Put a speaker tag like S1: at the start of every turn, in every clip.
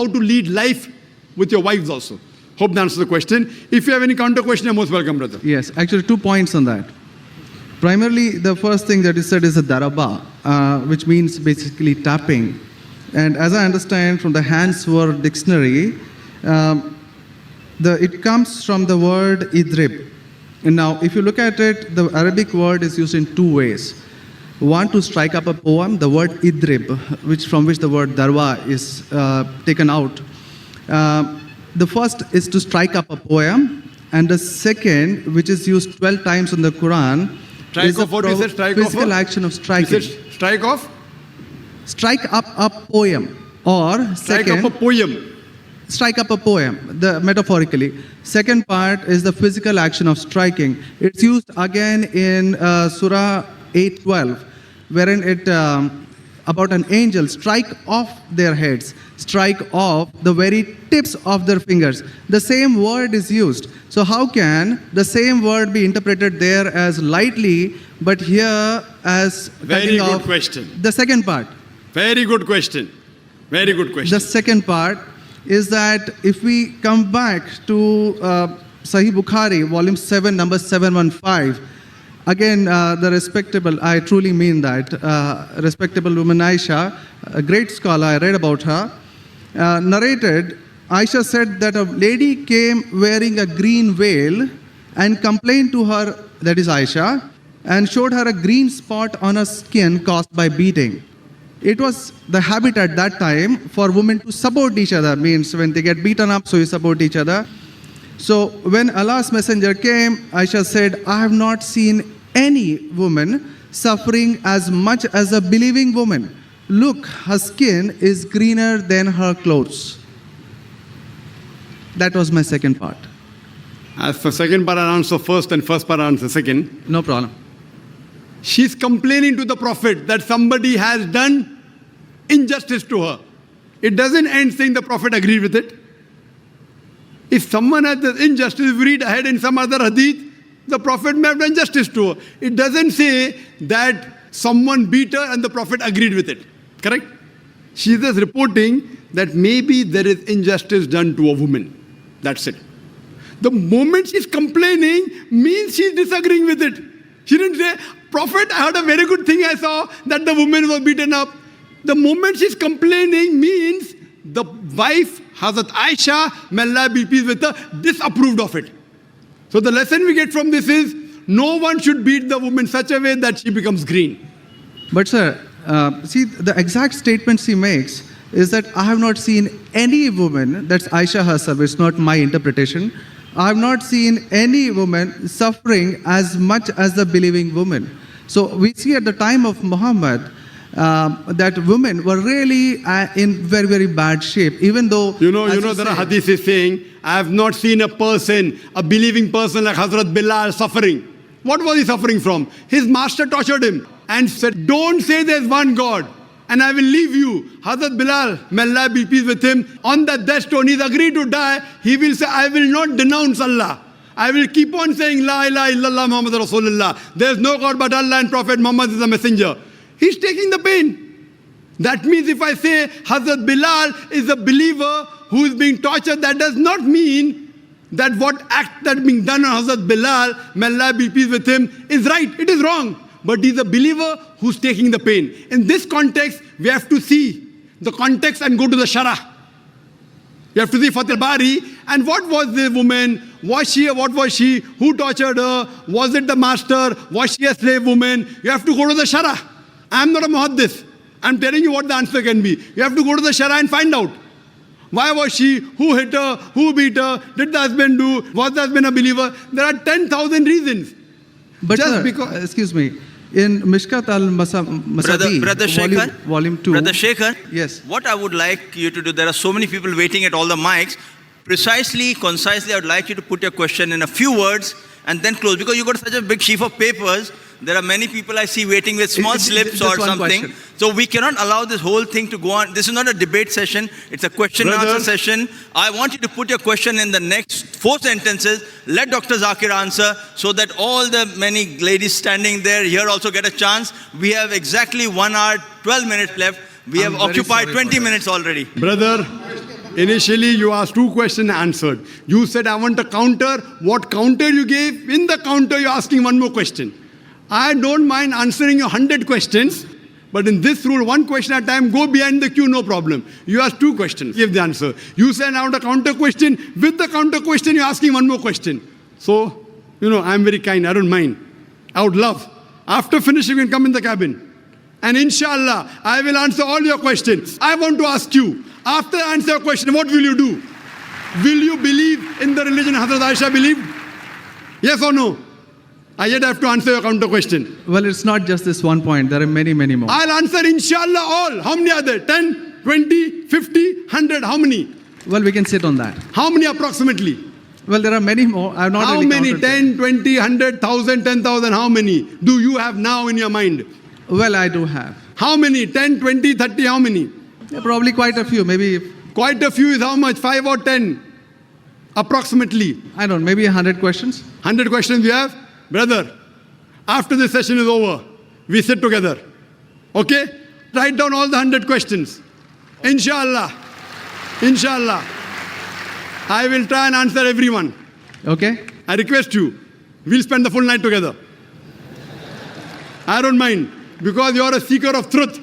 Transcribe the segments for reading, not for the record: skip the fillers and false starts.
S1: how to lead life with your wives also. Hope that answers the question. If you have any counter question, you're most welcome, brother.
S2: Yes, actually 2 points on that. Primarily, the first thing that you said is a daraba, which means basically tapping. And as I understand from the Hans Word Dictionary, it comes from the word idrib. And now, if you look at it, the Arabic word is used in 2 ways. One, to strike up a poem, the word idrib, from which the word darwa is taken out. The first is to strike up a poem, and the second, which is used 12 times in the Quran, is a physical action of striking.
S1: Strike off?
S2: Strike up a poem, or
S1: Strike
S2: second,
S1: up a poem.
S2: strike up a poem, metaphorically. Second part is the physical action of striking. It's used again in Surah 8:12, wherein it about an angel, strike off their heads, strike off the very tips of their fingers. The same word is used. So how can the same word be interpreted there as lightly, but here as
S1: Very
S2: cutting
S1: good
S2: off
S1: question.
S2: the second part?
S1: Very good question. Very good question.
S2: The second part is that if we come back to Sahih Bukhari, volume 7, number 715, again, the respectable, I truly mean that, respectable woman Aisha, a great scholar, I read about her, narrated, Aisha said that a lady came wearing a green veil and complained to her, that is Aisha, and showed her a green spot on her skin caused by beating. It was the habit at that time for women to support each other, means when they get beaten up, so you support each other. So when Allah's messenger came, Aisha said, I have not seen any woman suffering as much as a believing woman. Look, her skin is greener than her clothes. That was my second part.
S1: As for second part, I'll answer first, and first part, I'll answer second.
S2: No problem.
S1: She's complaining to the Prophet that somebody has done injustice to her. It doesn't end saying the Prophet agreed with it. If someone has the injustice, read ahead in some other hadith, the Prophet may have done justice to her. It doesn't say that someone beat her and the Prophet agreed with it. Correct? She's just reporting that maybe there is injustice done to a woman. That's it. The moment she's complaining means she's disagreeing with it. She didn't say, Prophet, I heard a very good thing I saw, that the woman was beaten up. The moment she's complaining means the wife, Hazrat Aisha, may Allah be pleased with her, disapproved of it. So the lesson we get from this is, no one should beat the woman such a way that she becomes green.
S2: But sir, see, the exact statement she makes is that I have not seen any woman, that's Aisha herself, it's not my interpretation, I have not seen any woman suffering as much as the believing woman. So we see at the time of Muhammad that women were really in very, very bad shape, even though...
S1: You know there are hadiths saying, I have not seen a person, a believing person like Hazrat Bilal suffering. What was he suffering from? His master tortured him and said, don't say there's one God and I will leave you. Hazrat Bilal, may Allah be pleased with him, on that death stone, he's agreed to die. He will say, I will not denounce Allah. I will keep on saying, La ilaha illallah Muhammad Rasulullah. There is no God but Allah and Prophet Muhammad is a messenger. He's taking the pain. That means if I say Hazrat Bilal is a believer who is being tortured, that does not mean that what act that being done on Hazrat Bilal, may Allah be pleased with him, is right. It is wrong. But he's a believer who's taking the pain. In this context, we have to see the context and go to the Shara. You have to see Fath al-Bari. And what was the woman? What was she? Who tortured her? Was it the master? Was she a slave woman? You have to go to the Shara. I'm not a muhaddith. I'm telling you what the answer can be. You have to go to the Shara and find out. Why was she? Who hit her? Who beat her? Did the husband do? Was the husband a believer? There are 10,000 reasons.
S2: But
S1: just
S2: sir,
S1: because...
S2: excuse me, in Mishkat al-Masadi,
S3: Brother Shekhar,
S2: volume 2.
S3: Brother Shekhar,
S2: yes.
S3: What I would like you to do, there are so many people waiting at all the mics. Precisely, concisely, I would like you to put your question in a few words and then close. Because you got such a big sheaf of papers, there are many people I see waiting with small slips or something.
S2: Question.
S3: So we cannot allow this whole thing to go on. This is not a debate session. It's a question and answer session. I want you to put your question in the next 4 sentences. Let Dr. Zakir answer so that all the many ladies standing there here also get a chance. We have exactly 1 hour, 12 minutes left. We have occupied 20 minutes already.
S1: Brother, Initially, you asked 2 questions answered. You said, I want a counter. What counter you gave? In the counter, you're asking 1 more question. I don't mind answering your 100 questions, but in this rule, 1 question at a time, go behind the queue, no problem. You ask 2 questions, give the answer. You said, I want a counter question. With the counter question, you're asking 1 more question. So, I'm very kind. I don't mind. I would love. After finishing, you can come in the cabin. And inshallah, I will answer all your questions. I want to ask you, after I answer your question, what will you do? Will you believe in the religion Hazrat Aisha believed? Yes or no? I yet have to answer your counter question.
S2: Well, it's not just this 1 point. There are many, many more.
S1: I'll answer inshallah all. How many are there? 10, 20, 50, 100? How many?
S2: Well, we can sit on that.
S1: How many approximately?
S2: Well, there are many more. I've not
S1: How
S2: really
S1: many?
S2: counted
S1: 10, 20, 100, 1,000, 10,000? How many do you have now in your mind?
S2: Well, I do have.
S1: How many? 10, 20, 30? How many?
S2: Yeah, probably quite a few. Maybe,
S1: Quite a few is how much? 5 or 10? Approximately.
S2: I don't know, maybe 100 questions.
S1: 100 questions you have? Brother, after this session is over, we sit together. Okay? Write down all the 100 questions. Inshallah. Inshallah. I will try and answer everyone.
S2: Okay?
S1: I request you, we'll spend the full night together. I don't mind, because you're a seeker of truth.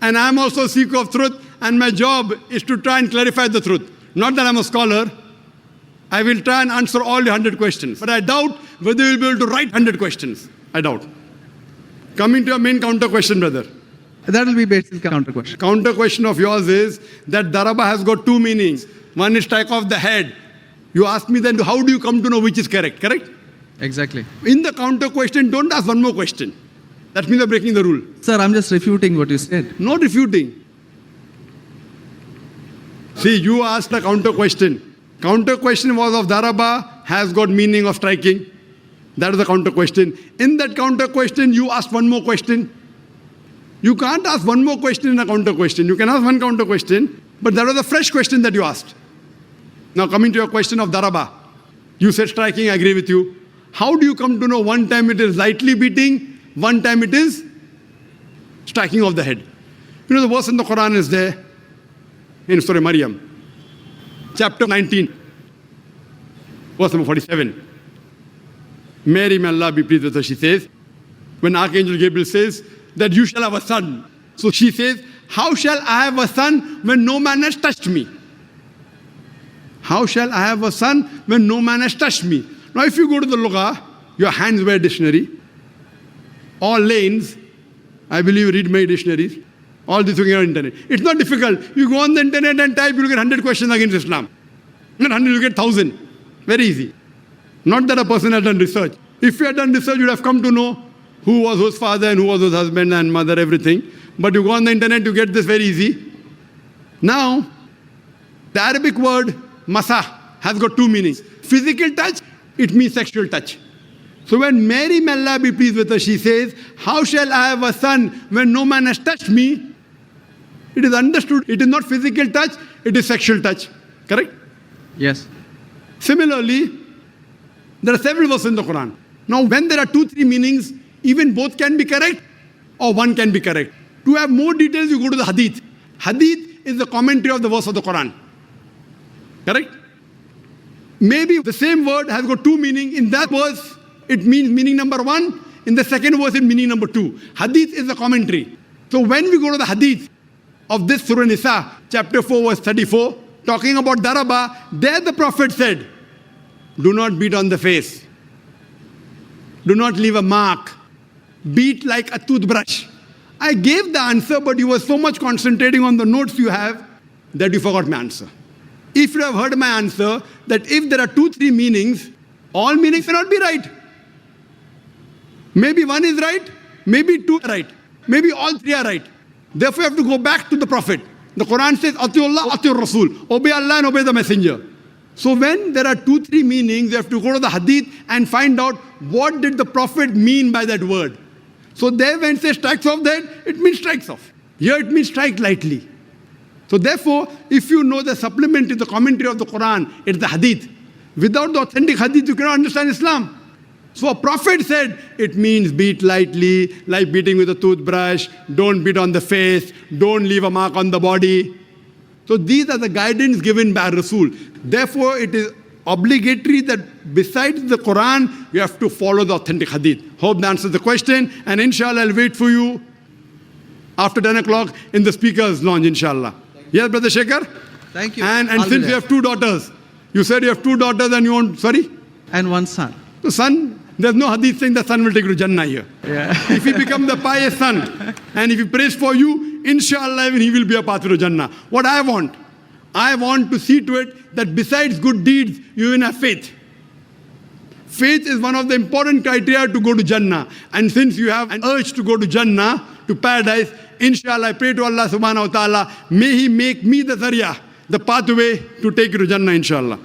S1: And I'm also a seeker of truth, and my job is to try and clarify the truth. Not that I'm a scholar. I will try and answer all your 100 questions. But I doubt whether you'll be able to write 100 questions. I doubt. Coming to your main counter question, brother.
S2: That will be basic counter question.
S1: Counter question of yours is that daraba has got 2 meanings. One is strike off the head. You ask me then, how do you come to know which is correct? Correct?
S2: Exactly.
S1: In the counter question, don't ask 1 more question. That means you're breaking the rule.
S2: Sir, I'm just refuting what you said.
S1: Not refuting. See, you asked a counter question. Counter question was of daraba, has got meaning of striking. That is the counter question. In that counter question, you asked 1 more question. You can't ask 1 more question in a counter question. You can ask 1 counter question, but that was a fresh question that you asked. Now coming to your question of daraba. You said striking, I agree with you. How do you come to know one time it is lightly beating, one time it is striking of the head? You know the verse in the Quran is there in Surah Maryam, chapter 19, verse number 47. Mary, may Allah be pleased with her, she says, when Archangel Gabriel says that you shall have a son. So she says, how shall I have a son when no man has touched me? How shall I have a son when no man has touched me? Now if you go to the Lugha, your hands wear dictionary, all lanes, I believe you read my dictionaries, all this looking on the internet. It's not difficult. You go on the internet and type, you'll get 100 questions against Islam. Not 100, you'll get 1,000. Very easy. Not that a person has done research. If you had done research, you'd have come to know who was whose father and who was whose husband and mother, everything. But you go on the internet, you get this very easy. Now, the Arabic word masa has got 2 meanings. Physical touch, it means sexual touch. So when Mary, may Allah be pleased with her, she says, how shall I have a son when no man has touched me? It is understood, it is not physical touch, it is sexual touch. Correct?
S2: Yes.
S1: Similarly, there are several verses in the Quran. Now when there are 2, 3 meanings, even both can be correct or one can be correct. To have more details, you go to the hadith. Hadith is the commentary of the verse of the Quran. Correct? Maybe the same word has got 2 meanings. In that verse, it means meaning number 1. In the second verse, it meaning number 2. Hadith is the commentary. So when we go to the hadith of this Surah Nisa, chapter 4, verse 34, talking about daraba, there the Prophet said, do not beat on the face. Do not leave a mark. Beat like a toothbrush. I gave the answer, but you were so much concentrating on the notes you have that you forgot my answer. If you have heard my answer, that if there are 2, 3 meanings, all meanings cannot be right. Maybe 1 is right, maybe 2 are right, maybe all 3 are right. Therefore, you have to go back to the Prophet. The Quran says, Atiullah, Atiur Rasul. Obey Allah and obey the Messenger. So when there are 2, 3 meanings, you have to go to the hadith and find out what did the Prophet mean by that word. So there when it says strikes off the head, it means strikes off. Here it means strike lightly. So therefore, if you know the supplement to the commentary of the Quran, it's the hadith. Without the authentic hadith, you cannot understand Islam. So a prophet said, it means beat lightly, like beating with a toothbrush, don't beat on the face, don't leave a mark on the body. So these are the guidance given by Rasul. Therefore, it is obligatory that besides the Quran, you have to follow the authentic hadith. Hope that answers the question. And inshallah, I'll wait for you after 10 o'clock in the speaker's lounge, inshallah. Yes, Brother Shekhar?
S2: Thank you.
S1: And
S2: I'll be
S1: since you
S2: there.
S1: have 2 daughters, you said you have 2 daughters and you want, sorry?
S2: And one son.
S1: The son, there's no hadith saying the son will take you to Jannah here.
S2: Yeah.
S1: If he becomes the pious son, and if he prays for you, inshallah, even he will be a path to Jannah. What I want to see to it that besides good deeds, you even have faith. Faith is one of the important criteria to go to Jannah. And since you have an urge to go to Jannah, to paradise, inshallah, I pray to Allah subhanahu wa ta'ala, may He make me the zarya, the pathway to take you to Jannah, inshallah.